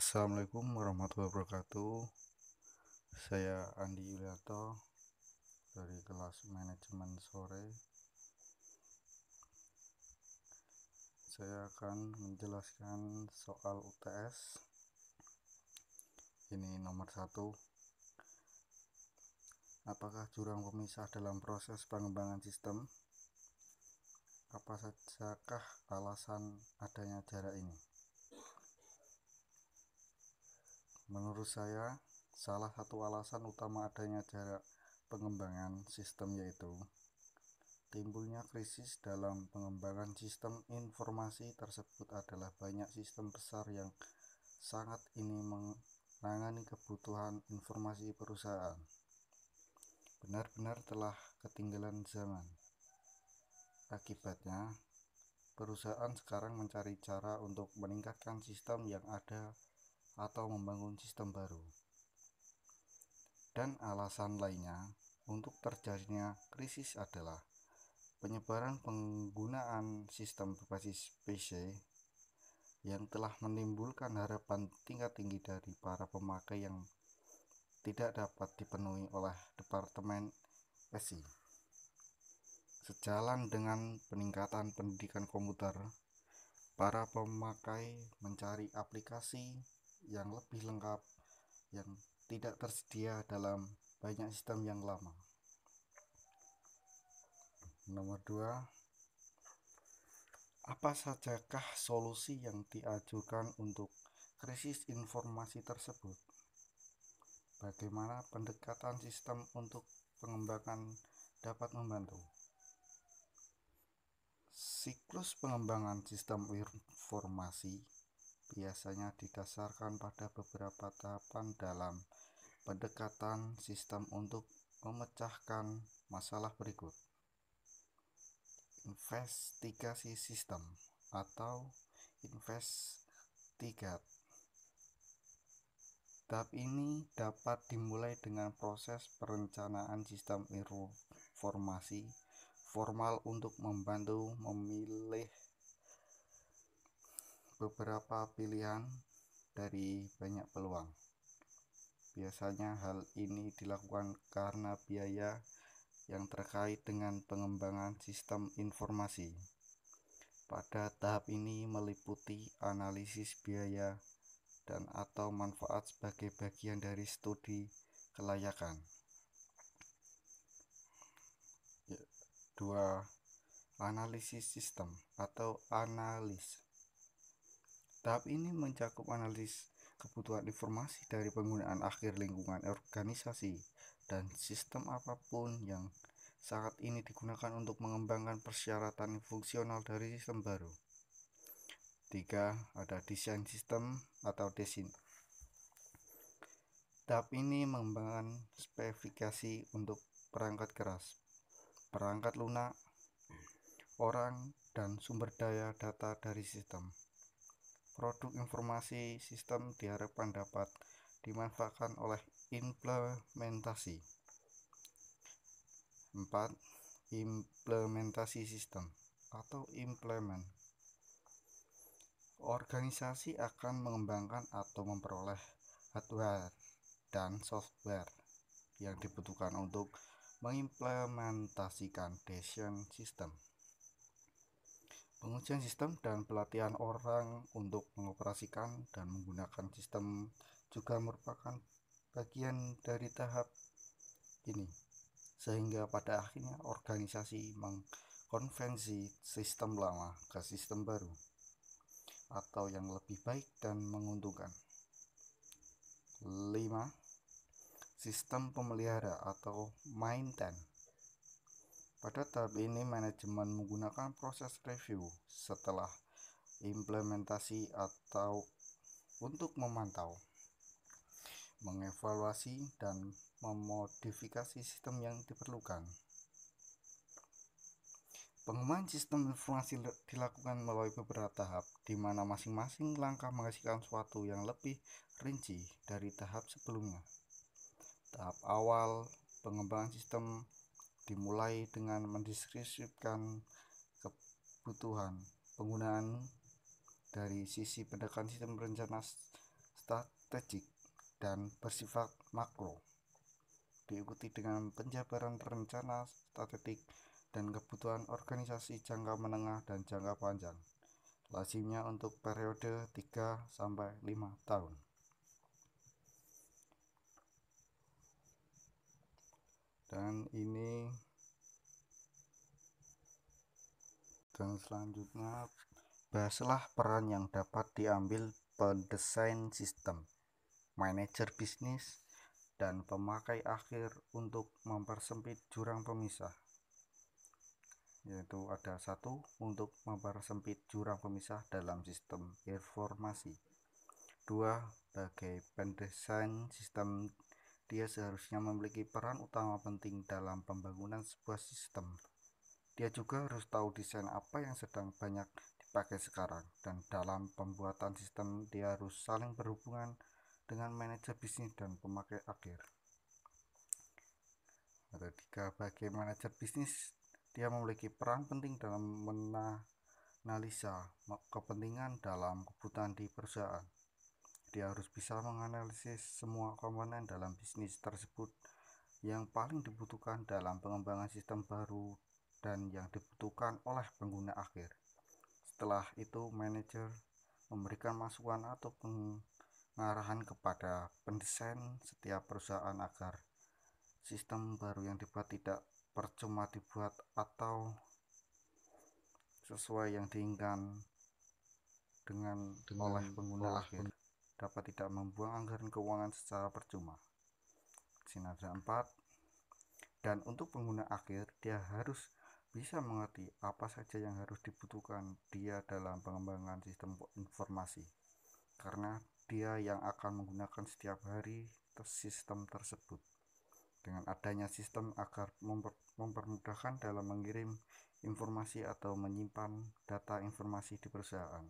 Assalamualaikum warahmatullahi wabarakatuh. Saya Andi Yulianto dari kelas manajemen sore. Saya akan menjelaskan soal UTS. Ini nomor 1. Apakah jurang pemisah dalam proses pengembangan sistem? Apa sajakah alasan adanya jarak ini? Menurut saya, salah satu alasan utama adanya jarak pengembangan sistem yaitu timbulnya krisis dalam pengembangan sistem informasi tersebut adalah banyak sistem besar yang sangat ini menangani kebutuhan informasi perusahaan. Benar-benar telah ketinggalan zaman. Akibatnya, perusahaan sekarang mencari cara untuk meningkatkan sistem yang ada atau membangun sistem baru. Dan alasan lainnya untuk terjadinya krisis adalah penyebaran penggunaan sistem berbasis PC yang telah menimbulkan harapan tingkat tinggi dari para pemakai yang tidak dapat dipenuhi oleh Departemen SI. Sejalan dengan peningkatan pendidikan komputer, para pemakai mencari aplikasi yang lebih lengkap yang tidak tersedia dalam banyak sistem yang lama. Nomor 2, apa sajakah solusi yang diajukan untuk krisis informasi tersebut? Bagaimana pendekatan sistem untuk pengembangan dapat membantu? Siklus pengembangan sistem informasi biasanya didasarkan pada beberapa tahapan dalam pendekatan sistem untuk memecahkan masalah berikut. Investigasi sistem atau investigat. Tahap ini dapat dimulai dengan proses perencanaan sistem informasi formal untuk membantu memilih beberapa pilihan dari banyak peluang. Biasanya hal ini dilakukan karena biaya yang terkait dengan pengembangan sistem informasi. Pada tahap ini meliputi analisis biaya dan atau manfaat sebagai bagian dari studi kelayakan. 2. Analisis sistem atau analis. Tahap ini mencakup analisis kebutuhan informasi dari penggunaan akhir lingkungan organisasi dan sistem apapun yang saat ini digunakan untuk mengembangkan persyaratan fungsional dari sistem baru. 3. Ada desain sistem atau desain. Tahap ini mengembangkan spesifikasi untuk perangkat keras, perangkat lunak, orang, dan sumber daya data dari sistem. Produk informasi sistem diharapkan dapat dimanfaatkan oleh implementasi. 4. Implementasi sistem atau implement. Organisasi akan mengembangkan atau memperoleh hardware dan software yang dibutuhkan untuk mengimplementasikan desain sistem. Pengujian sistem dan pelatihan orang untuk mengoperasikan dan menggunakan sistem juga merupakan bagian dari tahap ini, sehingga pada akhirnya organisasi mengkonversi sistem lama ke sistem baru atau yang lebih baik dan menguntungkan. 5. Sistem pemelihara atau maintenance. Pada tahap ini manajemen menggunakan proses review setelah implementasi atau untuk memantau, mengevaluasi, dan memodifikasi sistem yang diperlukan. Pengembangan sistem informasi dilakukan melalui beberapa tahap, di mana masing-masing langkah menghasilkan sesuatu yang lebih rinci dari tahap sebelumnya. Tahap awal pengembangan sistem dimulai dengan mendeskripsikan kebutuhan penggunaan dari sisi pendekatan sistem rencana strategik dan bersifat makro, diikuti dengan penjabaran rencana strategik dan kebutuhan organisasi jangka menengah dan jangka panjang, lazimnya untuk periode 3-5 tahun. Dan selanjutnya, bahaslah peran yang dapat diambil pendesain sistem, manajer bisnis, dan pemakai akhir untuk mempersempit jurang pemisah, yaitu ada 1. Untuk mempersempit jurang pemisah dalam sistem informasi. 2. Sebagai pendesain sistem, dia seharusnya memiliki peran utama penting dalam pembangunan sebuah sistem. Dia juga harus tahu desain apa yang sedang banyak dipakai sekarang, dan dalam pembuatan sistem dia harus saling berhubungan dengan manajer bisnis dan pemakai akhir. Ada 3. Sebagai manajer bisnis, dia memiliki peran penting dalam menganalisa kepentingan dalam kebutuhan di perusahaan. Dia harus bisa menganalisis semua komponen dalam bisnis tersebut yang paling dibutuhkan dalam pengembangan sistem baru dan yang dibutuhkan oleh pengguna akhir. Setelah itu, manajer memberikan masukan atau pengarahan kepada pendesain setiap perusahaan agar sistem baru yang dibuat tidak percuma dibuat atau sesuai yang diinginkan oleh pengguna akhir, dapat tidak membuang anggaran keuangan secara percuma. Sini ada 4. Dan untuk pengguna akhir, dia harus bisa mengerti apa saja yang harus dibutuhkan dia dalam pengembangan sistem informasi, karena dia yang akan menggunakan setiap hari sistem tersebut. Dengan adanya sistem agar mempermudahkan dalam mengirim informasi atau menyimpan data informasi di perusahaan.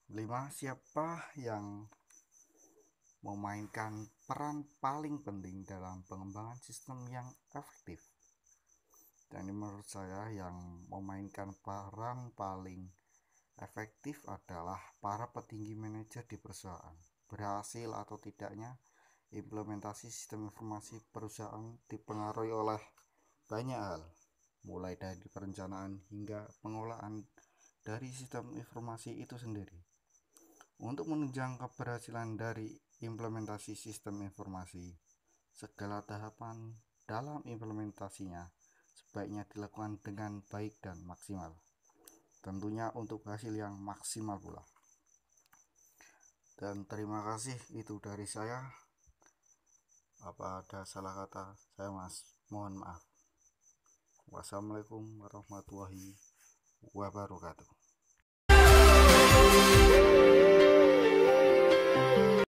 5. Siapa yang memainkan peran paling penting dalam pengembangan sistem yang efektif? Dan menurut saya yang memainkan peran paling efektif adalah para petinggi manajer di perusahaan. Berhasil atau tidaknya implementasi sistem informasi perusahaan dipengaruhi oleh banyak hal, mulai dari perencanaan hingga pengolahan dari sistem informasi itu sendiri. Untuk menunjang keberhasilan dari implementasi sistem informasi, segala tahapan dalam implementasinya sebaiknya dilakukan dengan baik dan maksimal, tentunya untuk hasil yang maksimal pula. Dan terima kasih, itu dari saya. Apa ada salah kata saya mohon maaf. Wassalamualaikum warahmatullahi wabarakatuh.